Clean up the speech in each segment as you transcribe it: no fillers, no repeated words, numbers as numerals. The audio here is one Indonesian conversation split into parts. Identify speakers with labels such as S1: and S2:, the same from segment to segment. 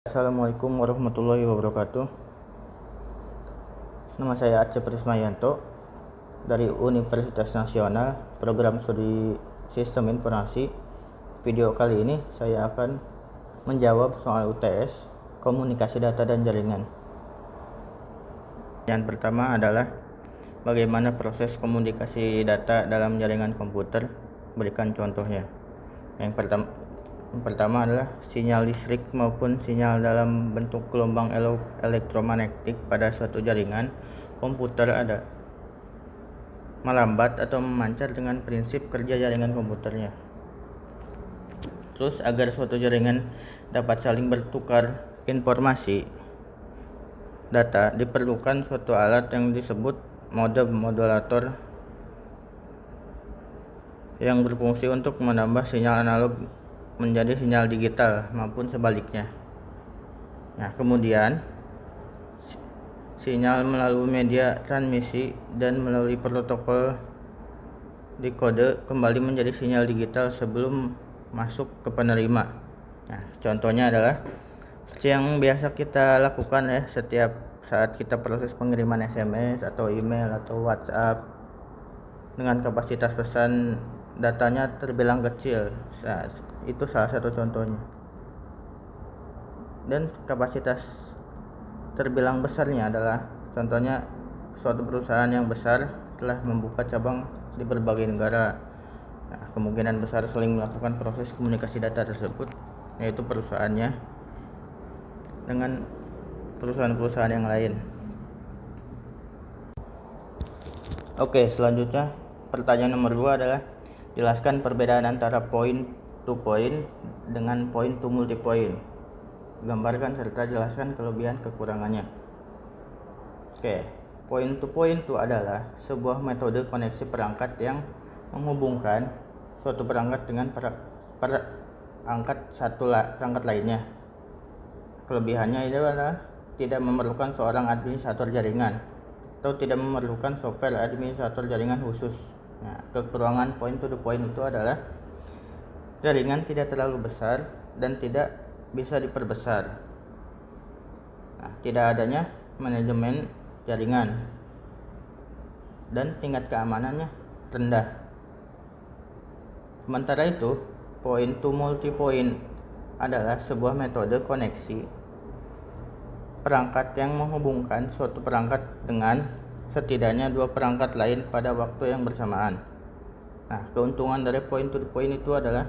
S1: Assalamualaikum warahmatullahi wabarakatuh. Nama saya Aceh Prismayanto dari Universitas Nasional, Program Studi Sistem Informasi. Video kali ini saya akan menjawab soal UTS, Komunikasi Data dan Jaringan. Yang pertama adalah bagaimana proses komunikasi data dalam jaringan komputer. Berikan contohnya. Yang pertama adalah sinyal listrik maupun sinyal dalam bentuk gelombang elektromagnetik pada suatu jaringan komputer ada melambat atau memancar dengan prinsip kerja jaringan komputernya. Terus agar suatu jaringan dapat saling bertukar informasi data, diperlukan suatu alat yang disebut modulator yang berfungsi untuk menambah sinyal analog menjadi sinyal digital maupun sebaliknya. Nah, kemudian sinyal melalui media transmisi dan melalui protokol dekode kembali menjadi sinyal digital sebelum masuk ke penerima. Nah, contohnya adalah yang biasa kita lakukan ya setiap saat kita proses pengiriman SMS atau email atau WhatsApp dengan kapasitas pesan datanya terbilang kecil. Nah, itu salah satu contohnya. Dan kapasitas terbilang besarnya adalah contohnya suatu perusahaan yang besar telah membuka cabang di berbagai negara. Nah, kemungkinan besar saling melakukan proses komunikasi data tersebut, yaitu perusahaannya dengan perusahaan-perusahaan yang lain. Oke, selanjutnya pertanyaan nomor 2 adalah jelaskan perbedaan antara point to point dengan point to multipoint. Gambarkan serta jelaskan kelebihan kekurangannya. Oke, point to point itu adalah sebuah metode koneksi perangkat yang menghubungkan suatu perangkat dengan perangkat perangkat lainnya. Kelebihannya adalah tidak memerlukan seorang administrator jaringan atau tidak memerlukan software administrator jaringan khusus. Nah, kekurangan point to point itu adalah jaringan tidak terlalu besar dan tidak bisa diperbesar. Nah, tidak adanya manajemen jaringan dan tingkat keamanannya rendah. Sementara itu, point to multipoint adalah sebuah metode koneksi perangkat yang menghubungkan suatu perangkat dengan setidaknya dua perangkat lain pada waktu yang bersamaan. Nah, keuntungan dari point to point itu adalah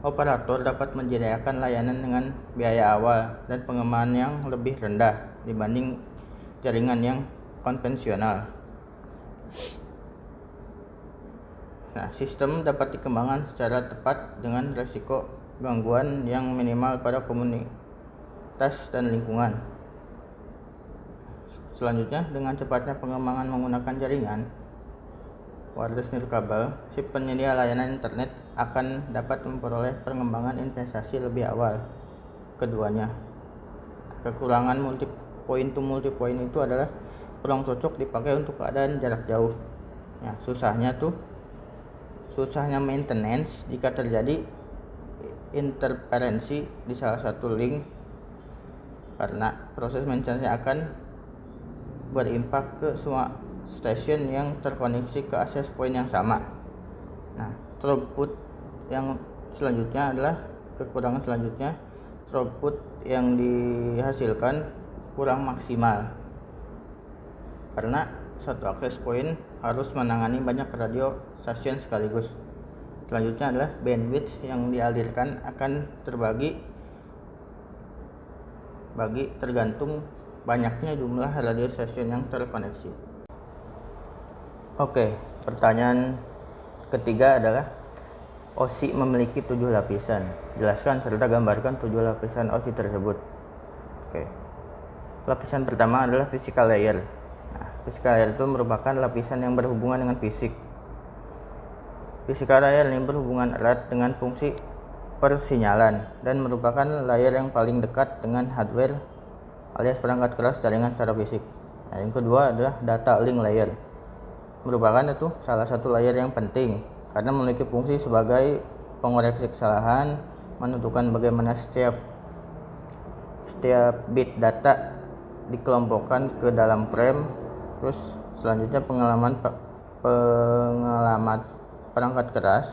S1: operator dapat menyediakan layanan dengan biaya awal dan pengembangan yang lebih rendah dibanding jaringan yang konvensional. Nah, sistem dapat dikembangkan secara tepat dengan risiko gangguan yang minimal pada komunitas dan lingkungan. Selanjutnya, dengan cepatnya pengembangan menggunakan jaringan wireless nirkabel, si penyedia layanan internet akan dapat memperoleh pengembangan investasi lebih awal keduanya. Kekurangan point to multipoint itu adalah kurang cocok dipakai untuk keadaan jarak jauh. Ya, susahnya maintenance jika terjadi interferensi di salah satu link karena proses maintenance akan berimpak ke semua stasiun yang terkoneksi ke access point yang sama. Nah, throughput yang selanjutnya adalah kekurangan selanjutnya, throughput yang dihasilkan kurang maksimal karena satu access point harus menangani banyak radio stasiun sekaligus. Selanjutnya adalah bandwidth yang dialirkan akan terbagi tergantung banyaknya jumlah radio stasiun yang terkoneksi. Oke, pertanyaan ketiga adalah OSI memiliki 7 lapisan. Jelaskan serta gambarkan 7 lapisan OSI tersebut. Oke. Lapisan pertama adalah physical layer. Nah, physical layer itu merupakan lapisan yang berhubungan dengan fisik. Physical layer ini berhubungan erat dengan fungsi persinyalan dan merupakan layer yang paling dekat dengan hardware alias perangkat keras jaringan secara fisik. Nah, yang kedua adalah data link layer. Merupakan itu salah satu layer yang penting karena memiliki fungsi sebagai pengoreksi kesalahan, menentukan bagaimana setiap setiap bit data dikelompokkan ke dalam frame. Terus selanjutnya pengalaman perangkat keras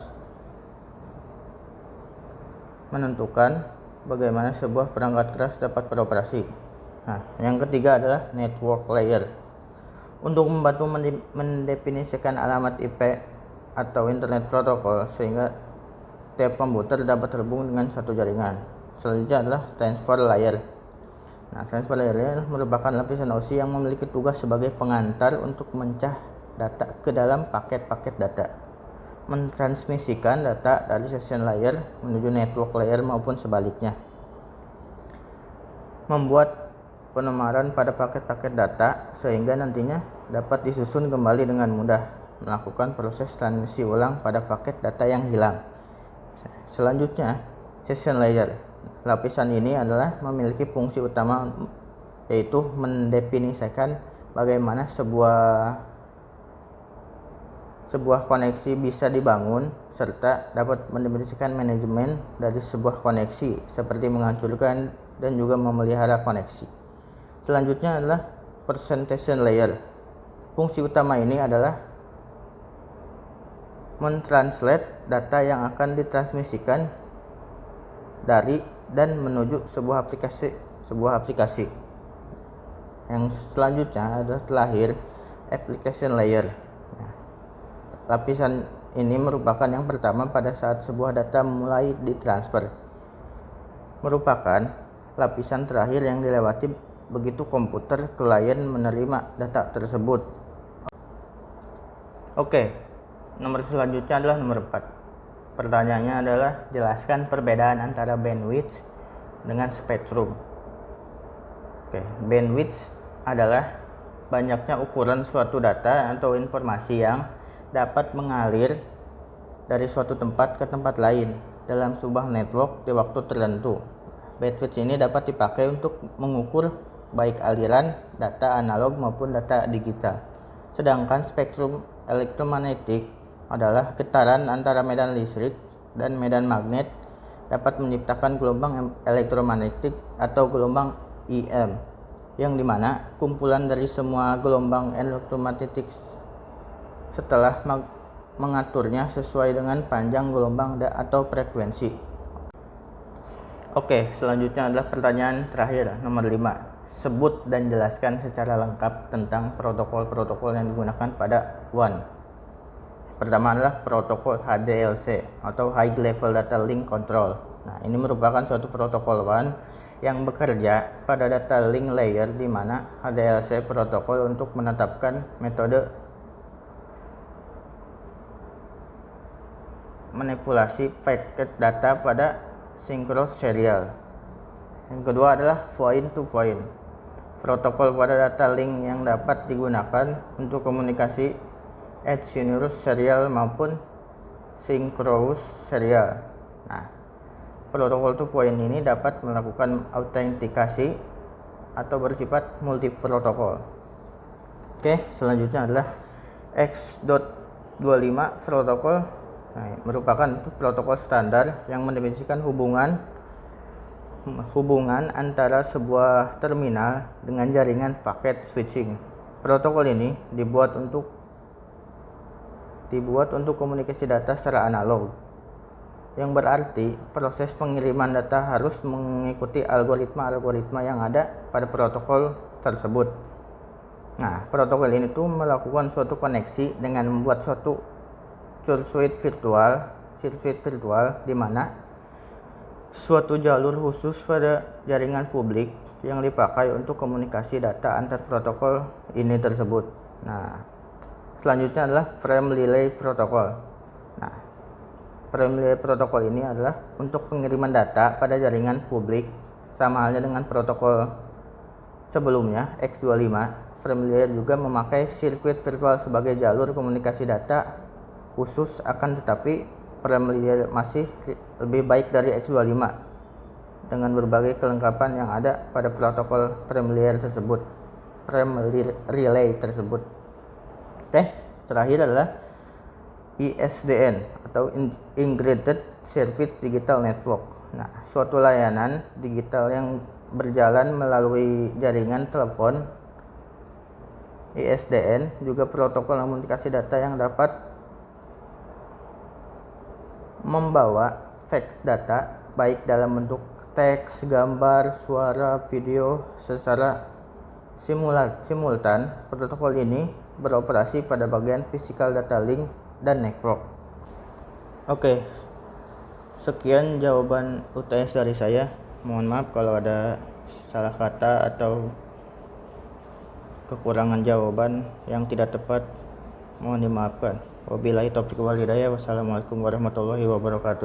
S1: menentukan bagaimana sebuah perangkat keras dapat beroperasi. Nah, yang ketiga adalah network layer. Untuk membantu mendefinisikan alamat IP atau internet protokol sehingga tiap komputer dapat terhubung dengan satu jaringan. Selanjutnya adalah transfer layer. Nah, transfer layer merupakan lapisan OSI yang memiliki tugas sebagai pengantar untuk memecah data ke dalam paket-paket data, mentransmisikan data dari session layer menuju network layer maupun sebaliknya, membuat penomaran pada paket-paket data sehingga nantinya dapat disusun kembali dengan mudah, melakukan proses transmisi ulang pada paket data yang hilang. Selanjutnya, session layer. Lapisan ini adalah memiliki fungsi utama, yaitu mendefinisikan bagaimana sebuah koneksi bisa dibangun serta dapat mendefinisikan manajemen dari sebuah koneksi seperti menghancurkan dan juga memelihara koneksi. Selanjutnya adalah presentation layer. Fungsi utama ini adalah mentranslate data yang akan ditransmisikan dari dan menuju sebuah aplikasi. Yang selanjutnya adalah terakhir application layer. Nah, lapisan ini merupakan yang pertama pada saat sebuah data mulai ditransfer. Merupakan lapisan terakhir yang dilewati begitu komputer klien menerima data tersebut. Oke, nomor selanjutnya adalah nomor 4. Pertanyaannya adalah jelaskan perbedaan antara bandwidth dengan spektrum. Oke, bandwidth adalah banyaknya ukuran suatu data atau informasi yang dapat mengalir dari suatu tempat ke tempat lain dalam sebuah network di waktu tertentu. Bandwidth ini dapat dipakai untuk mengukur baik aliran data analog maupun data digital. Sedangkan spektrum elektromagnetik adalah getaran antara medan listrik dan medan magnet, dapat menciptakan gelombang elektromagnetik atau gelombang EM, yang dimana kumpulan dari semua gelombang elektromagnetik setelah mengaturnya sesuai dengan panjang gelombang atau frekuensi. Oke, selanjutnya adalah pertanyaan terakhir, nomor 5. Sebut dan jelaskan secara lengkap tentang protokol-protokol yang digunakan pada WAN. Pertama adalah protokol HDLC atau High Level Data Link Control. Nah, ini merupakan suatu protokol WAN yang bekerja pada data link layer, di mana HDLC protokol untuk menetapkan metode manipulasi paket data pada synchronous serial. Yang kedua adalah point to point. Protokol pada data link yang dapat digunakan untuk komunikasi asynchronous serial maupun synchronous serial. Nah, protokol to point ini dapat melakukan autentikasi atau bersifat multi protokol. Oke, selanjutnya adalah X.25 protokol. Nah, merupakan protokol standar yang mendefinisikan hubungan antara sebuah terminal dengan jaringan paket switching. Protokol ini dibuat untuk komunikasi data secara analog, yang berarti proses pengiriman data harus mengikuti algoritma yang ada pada protokol tersebut. Nah, protokol ini tuh melakukan suatu koneksi dengan membuat suatu sirkuit virtual di mana suatu jalur khusus pada jaringan publik yang dipakai untuk komunikasi data antar protokol ini tersebut. Nah, selanjutnya adalah frame relay protokol. Nah, frame relay protokol ini adalah untuk pengiriman data pada jaringan publik, sama halnya dengan protokol sebelumnya X25. Frame relay juga memakai sirkuit virtual sebagai jalur komunikasi data khusus, akan tetapi frame relay masih lebih baik dari X25 dengan berbagai kelengkapan yang ada pada protokol frame relay tersebut. Oke, terakhir adalah ISDN atau Integrated Service Digital Network. Nah, suatu layanan digital yang berjalan melalui jaringan telepon ISDN, juga protokol komunikasi data yang dapat membawa fake data baik dalam bentuk teks, gambar, suara, video secara simultan. Protokol ini beroperasi pada bagian physical data link dan network. Oke, sekian jawaban UTS dari saya. Mohon maaf kalau ada salah kata atau kekurangan jawaban yang tidak tepat, mohon dimaafkan. Wabillahi taufiq wal hidayah. Wassalamualaikum warahmatullahi wabarakatuh.